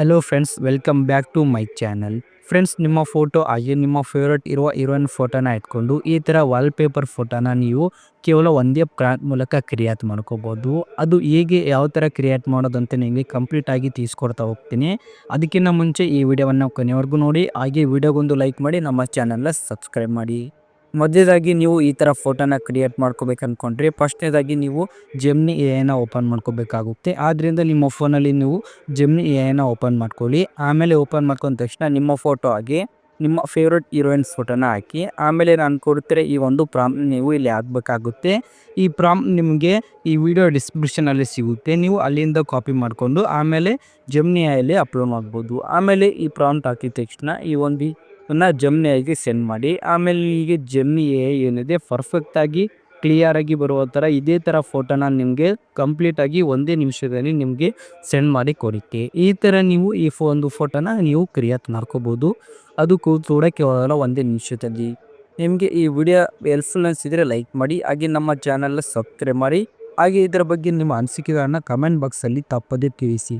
Hello friends, welcome back to my channel. Friends, ನಿಮ್ಮ photo ಹಾಗೆ ನಿಮ್ಮ ಫೇವ್ರೇಟ್ ಇರುವ ಹೀರೋಯಿನ್ ಫೋಟೋನ ಇಟ್ಕೊಂಡು ಈ ಥರ ವಾಲ್ಪೇಪರ್ ಫೋಟೋನ ನೀವು ಕೇವಲ ಒಂದೇ ಪ್ರಾಂಪ್ಟ್ ಮೂಲಕ ಕ್ರಿಯೇಟ್ ಮಾಡ್ಕೋಬೋದು. ಅದು ಹೇಗೆ ಯಾವ ಥರ ಕ್ರಿಯೇಟ್ ಮಾಡೋದಂತ ನಿಮಗೆ ಕಂಪ್ಲೀಟ್ ಆಗಿ ತಿಳಿಸ್ಕೊಡ್ತಾ ಹೋಗ್ತೀನಿ. ಅದಕ್ಕಿಂತ ಮುಂಚೆ ಈ ವಿಡಿಯೋವನ್ನು ಕೊನೆವರೆಗೂ ನೋಡಿ, ಹಾಗೆ ವಿಡಿಯೋಗೊಂದು ಲೈಕ್ ಮಾಡಿ, ನಮ್ಮ ಚಾನಲ್ನ ಸಬ್ಸ್ಕ್ರೈಬ್ ಮಾಡಿ. ಮೊದಲೇದಾಗಿ ನೀವು ಈ ಥರ ಫೋಟೋನ ಕ್ರಿಯೇಟ್ ಮಾಡ್ಕೋಬೇಕು ಅಂದ್ಕೊಂಡ್ರೆ ಫಸ್ಟ್ನೇದಾಗಿ ನೀವು ಜೆಮಿನಿ ಎಐನ ಓಪನ್ ಮಾಡ್ಕೋಬೇಕಾಗುತ್ತೆ. ಆದ್ದರಿಂದ ನಿಮ್ಮ ಫೋನಲ್ಲಿ ನೀವು ಜೆಮಿನಿ ಎಐನ ಓಪನ್ ಮಾಡ್ಕೊಳ್ಳಿ. ಆಮೇಲೆ ಓಪನ್ ಮಾಡ್ಕೊಂಡ ತಕ್ಷಣ ನಿಮ್ಮ ಫೋಟೋ ಆಗಿ ನಿಮ್ಮ ಫೇವ್ರೇಟ್ ಹೀರೋಯಿನ್ಸ್ ಫೋಟೋನ ಹಾಕಿ, ಆಮೇಲೆ ನಾನು ಕೊಡ್ತಿರೋ ಈ ಒಂದು ಪ್ರಾಂಪ್ಟ್ ನೀವು ಇಲ್ಲಿ ಹಾಕಬೇಕಾಗುತ್ತೆ. ಈ ಪ್ರಾಂಪ್ಟ್ ನಿಮಗೆ ಈ ವಿಡಿಯೋ ಡಿಸ್ಕ್ರಿಪ್ಷನಲ್ಲಿ ಸಿಗುತ್ತೆ. ನೀವು ಅಲ್ಲಿಂದ ಕಾಪಿ ಮಾಡಿಕೊಂಡು ಆಮೇಲೆ ಜೆಮಿನಿ ಎಐಲಿ ಅಪ್ಲೋಡ್ ಮಾಡ್ಬೋದು. ಆಮೇಲೆ ಈ ಪ್ರಾಂಪ್ಟ್ ಹಾಕಿದ ತಕ್ಷಣ ಈ ಒಂದು ಜೆಮಿನಿ ಎಐಗೆ ಸೆಂಡ್ ಮಾಡಿ. ಆಮೇಲೆ ನಿಮಗೆ ಜೆಮಿನಿ ಎಐ ಏನಿದೆ ಪರ್ಫೆಕ್ಟಾಗಿ ಕ್ಲಿಯರಾಗಿ ಬರುವ ಥರ ಇದೇ ಥರ ಫೋಟೋನ ನಿಮಗೆ ಕಂಪ್ಲೀಟಾಗಿ ಒಂದೇ ನಿಮಿಷದಲ್ಲಿ ನಿಮಗೆ ಸೆಂಡ್ ಮಾಡಿ ಕೊಡುತ್ತೆ. ಈ ಥರ ನೀವು ಈ ಒಂದು ಫೋಟೋನ ನೀವು ಕ್ರಿಯೇಟ್ ಮಾಡ್ಕೋಬೋದು. ಅದು ಕೂಡ ಕೇವಲ ಒಂದೇ ನಿಮಿಷದಲ್ಲಿ. ನಿಮಗೆ ಈ ವಿಡಿಯೋ ಹೆಲ್ಪ್ಫುಲ್ ಅನಿಸಿದರೆ ಲೈಕ್ ಮಾಡಿ, ಹಾಗೆ ನಮ್ಮ ಚಾನಲ್ನ ಸಬ್ಸ್ಕ್ರೈಬ್ ಮಾಡಿ. ಹಾಗೆ ಇದರ ಬಗ್ಗೆ ನಿಮ್ಮ ಅನಿಸಿಕೆಗಳನ್ನು ಕಮೆಂಟ್ ಬಾಕ್ಸಲ್ಲಿ ತಪ್ಪದೇ ತಿಳಿಸಿ.